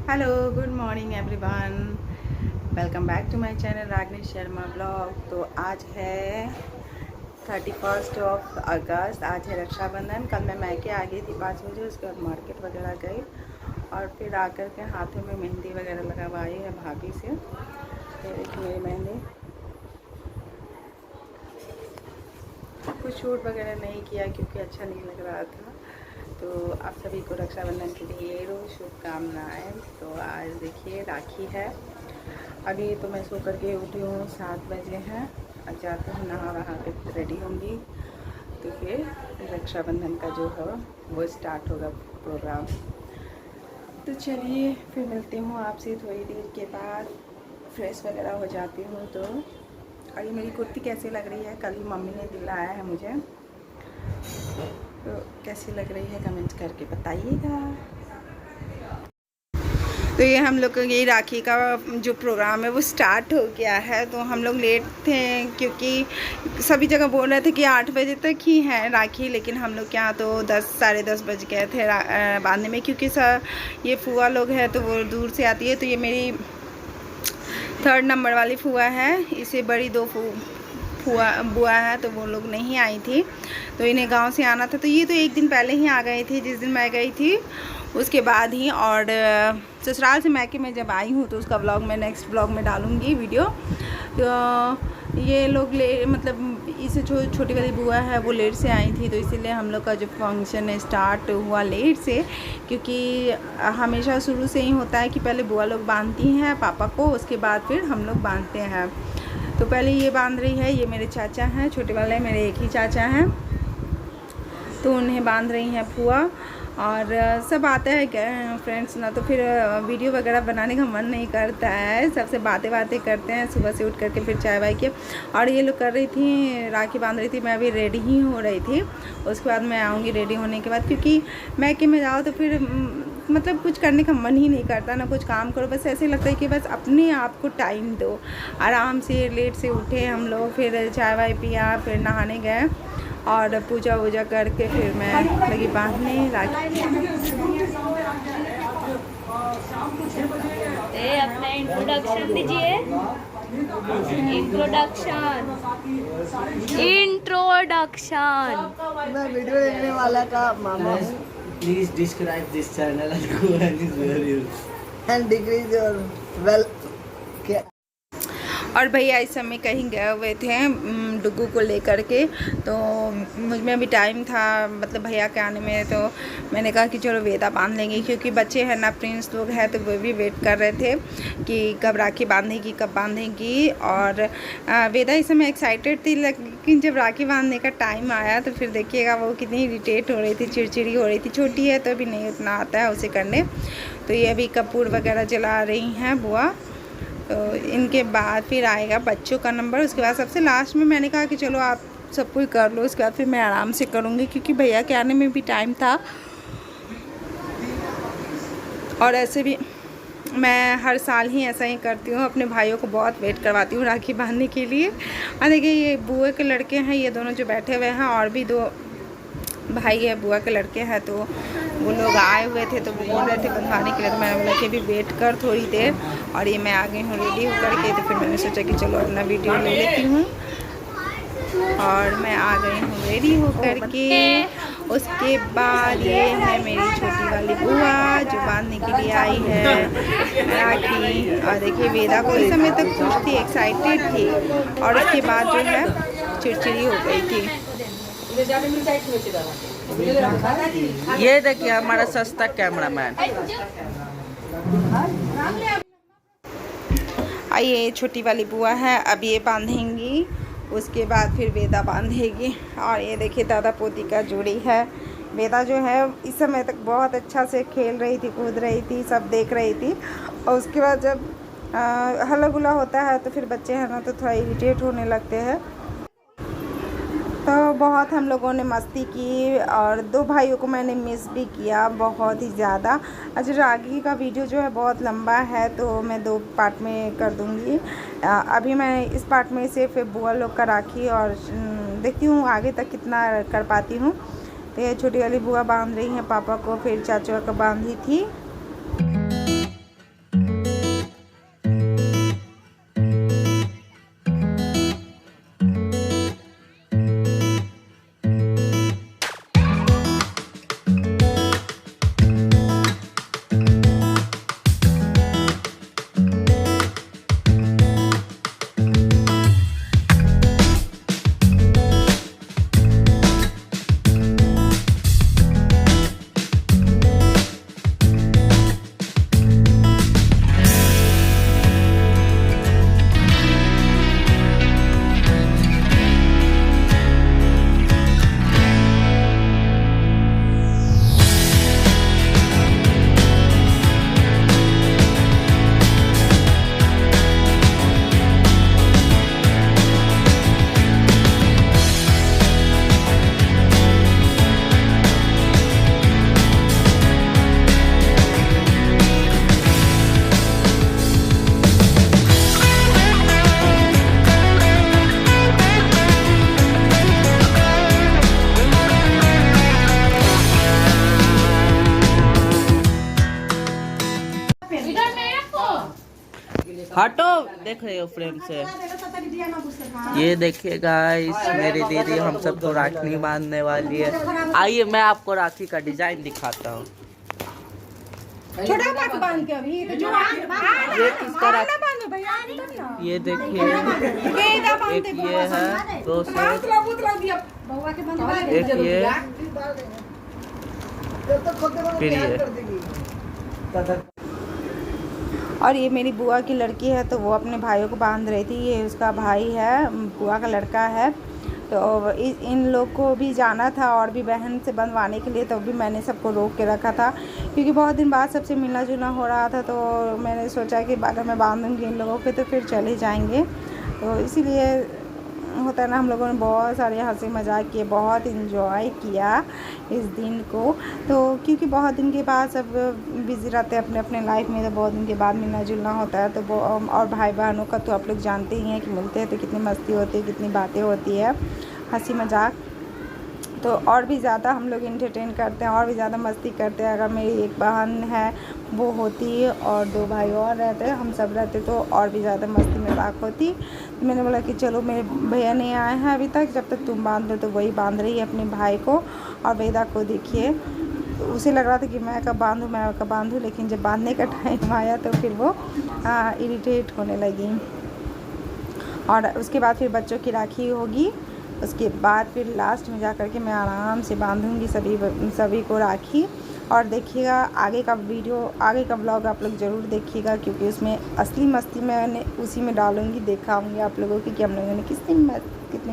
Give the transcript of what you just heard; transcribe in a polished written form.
Hello good morning everyone, welcome back to my channel Ragini Sharma blog. तो आज है 31 अगस्त। आज है रक्षाबंधन। कल मैं मैके आ गई थी 5 बजे, उसके बाद मार्केट वगैरह गई और फिर आकर के हाथों में मेहंदी वगैरह लगवाई है भाभी से। तो देखिए मेरी मेहंदी, कुछ शूट वगैरह नहीं किया क्योंकि अच्छा नहीं लग रहा था। तो आप सभी को रक्षाबंधन के लिए रोज़ शुभकामनाएँ। तो आज देखिए राखी है। अभी तो मैं सो करके उठी हूँ, 7 बजे हैं। अब जाते हैं नहा वहा के रेडी होंगी, तो फिर रक्षाबंधन का जो है वो स्टार्ट होगा प्रोग्राम। तो चलिए फिर मिलती हूँ आपसे थोड़ी देर के बाद। फ्रेश वगैरह हो जाती हूँ। तो और ये मेरी कुर्ती कैसी लग रही है, कल ही मम्मी ने दिलाया है मुझे, तो कैसी लग रही है कमेंट करके बताइएगा। तो ये हम लोग का ये राखी का जो प्रोग्राम है वो स्टार्ट हो गया है। तो हम लोग लेट थे क्योंकि सभी जगह बोल रहे थे कि 8 बजे तक ही है राखी, लेकिन हम लोग के यहाँ तो 10 साढ़े 10 बज गए थे बांधने में, क्योंकि ये फुआ लोग हैं तो वो दूर से आती है। तो ये मेरी 3rd नंबर वाली फुआ है, इसे बड़ी 2 बुआ है, तो वो लोग नहीं आई थी। तो इन्हें गांव से आना था, तो ये तो एक दिन पहले ही आ गई थी, जिस दिन मैं गई थी उसके बाद ही। और ससुराल से मैके में जब आई हूँ तो उसका व्लॉग मैं नेक्स्ट व्लॉग में डालूँगी वीडियो। तो ये लोग मतलब इसे छोटी वाली बुआ है वो लेट से आई थी, तो इसीलिए हम लोग का जो फंक्शन स्टार्ट हुआ लेट से। क्योंकि हमेशा शुरू से ही होता है कि पहले बुआ लोग बांधती हैं पापा को, उसके बाद फिर हम लोग बांधते हैं। तो पहले ये बांध रही है, ये मेरे चाचा हैं, छोटे वाले मेरे एक ही चाचा हैं, तो उन्हें बांध रही हैं फुआ। और सब आते हैं फ्रेंड्स ना, तो फिर वीडियो वगैरह बनाने का मन नहीं करता है, सबसे बातें करते हैं सुबह से उठ करके, फिर चाय वाय के। और ये लोग कर रही थी राखी बांध रही थी, मैं अभी रेडी ही हो रही थी। उसके बाद मैं आऊँगी रेडी होने के बाद, क्योंकि मैके में जाओ तो फिर मतलब कुछ करने का मन ही नहीं करता, ना कुछ काम करो, बस ऐसे लगता है कि बस अपने आप को टाइम दो। आराम से लेट से उठे हम लोग, फिर चाय वाय पिया, फिर नहाने गए और पूजा वूजा करके फिर मैं लगी बांधने राखी। अपना इंट्रोडक्शन दीजिए। इंट्रोडक्शन मैं वीडियो देखने वाला का मामा हूँ। Please describe this channel and go and is very and decrease your well. और भैया इस समय कहीं गए हुए थे डुग्गू को लेकर के, तो मुझ में अभी टाइम था मतलब भैया के आने में। तो मैंने कहा कि चलो वेदा बांध लेंगे, क्योंकि बच्चे हैं ना, प्रिंस लोग हैं, तो वो भी वेट कर रहे थे कि कब राखी बांधेगी कब बांधेगी। और वेदा इस समय एक्साइटेड थी, लेकिन जब राखी बांधने का टाइम आया तो फिर देखिएगा वो कितनी इरिटेट हो रही थी, चिड़चिड़ी हो रही थी। छोटी है तो अभी नहीं उतना आता है उसे करने। तो ये अभी कपूर वगैरह जला रही हैं बुआ। तो इनके बाद फिर आएगा बच्चों का नंबर, उसके बाद सबसे लास्ट में मैंने कहा कि चलो आप सब कुछ कर लो, उसके बाद फिर मैं आराम से करूँगी, क्योंकि भैया के आने में भी टाइम था। और ऐसे भी मैं हर साल ही ऐसा ही करती हूँ, अपने भाइयों को बहुत वेट करवाती हूँ राखी बांधने के लिए। और देखिए ये बुआ के लड़के हैं, ये दोनों जो बैठे हुए हैं, और भी 2 भाई है बुआ के लड़के हैं, तो वो लोग आए हुए थे, तो वो बोल रहे थे बंधवाने के लिए। तो मैंने बोला कि अभी वेट कर थोड़ी देर। और ये मैं आ गई हूँ रेडी होकर के, तो फिर मैंने सोचा कि चलो अपना वीडियो ले लेती हूँ। और मैं आ गई हूँ रेडी होकर के। उसके बाद ये है मेरी छोटी वाली बुआ जो बांधने के लिए आई है राखी। और देखिए वेदा को इस समय तक खुश थी, एक्साइटेड थी, और उसके बाद जो है चिड़चिड़ी हो गई थी। ये देखिए हमारा सस्ता कैमरामैन। आइए छोटी वाली बुआ है, अब ये बांधेंगी, उसके बाद फिर वेदा बांधेगी। और ये देखिए दादा पोती का जोड़ी है। वेदा जो है इस समय तक बहुत अच्छा से खेल रही थी, कूद रही थी, सब देख रही थी। और उसके बाद जब हल्ला गुल्ला होता है तो फिर बच्चे हैं ना, तो थोड़ा इरिटेट होने लगते हैं। तो बहुत हम लोगों ने मस्ती की, और 2 भाइयों को मैंने मिस भी किया बहुत ही ज़्यादा। आज राखी का वीडियो जो है बहुत लंबा है, तो मैं 2 पार्ट में कर दूँगी। अभी मैं इस पार्ट में सिर्फ बुआ लोग का राखी, और देखती हूँ आगे तक कितना कर पाती हूँ। तो ये छोटी वाली बुआ बांध रही हैं पापा को, फिर चाचू का बांधी थी। हटो, देख रहे हो फ्रेम से। ये देखिए गाइस, मेरी दीदी हम सबको राखी बांधने वाली है। आइए मैं आपको राखी का डिजाइन दिखाता हूँ। छोटा पाक बांध के अभी तो जो ये किसका राखी? ये देखिए, एक ये है 200, एक ये, फिर ये। और ये मेरी बुआ की लड़की है, तो वो अपने भाइयों को बांध रही थी। ये उसका भाई है, बुआ का लड़का है। तो इन लोग को भी जाना था और भी बहन से बंधवाने के लिए, तो भी मैंने सबको रोक के रखा था क्योंकि बहुत दिन बाद सबसे मिलना जुलना हो रहा था। तो मैंने सोचा कि अगर मैं बांधूंगी इन लोगों के तो फिर चले जाएंगे। तो इसीलिए होता है ना, हम लोगों ने बहुत सारे हंसी मजाक किए, बहुत इन्जॉय किया इस दिन को। तो क्योंकि बहुत दिन के बाद सब बिज़ी रहते हैं अपने अपने लाइफ में, तो बहुत दिन के बाद मिलना जुलना होता है। तो वो और भाई बहनों का तो आप लोग जानते ही हैं कि मिलते हैं तो कितनी मस्ती होती है, कितनी बातें होती है, हंसी मजाक। तो और भी ज़्यादा हम लोग इंटरटेन करते हैं और भी ज़्यादा मस्ती करते हैं। अगर मेरी एक बहन है वो होती और 2 भाई और रहते, हम सब रहते, तो और भी ज़्यादा मस्ती मजाक होती। तो मैंने बोला कि चलो, मेरे भैया नहीं आए हैं अभी तक, जब तक तुम बांध दो। तो वही बांध रही है अपने भाई को। और वेदा को देखिए, तो उसे लग रहा था कि मैं कब बांधूँ, लेकिन जब बांधने का टाइम आया तो फिर वो इरिटेट होने लगी। और उसके बाद फिर बच्चों की राखी होगी, उसके बाद फिर लास्ट में जा कर के मैं आराम से बांधूंगी सभी को राखी। और देखिएगा आगे का वीडियो, आगे का ब्लॉग आप लोग ज़रूर देखिएगा, क्योंकि उसमें असली मस्ती मैंने उसी में डालूंगी, दिखाऊंगी आप लोगों की कि हम लोगों ने कितनी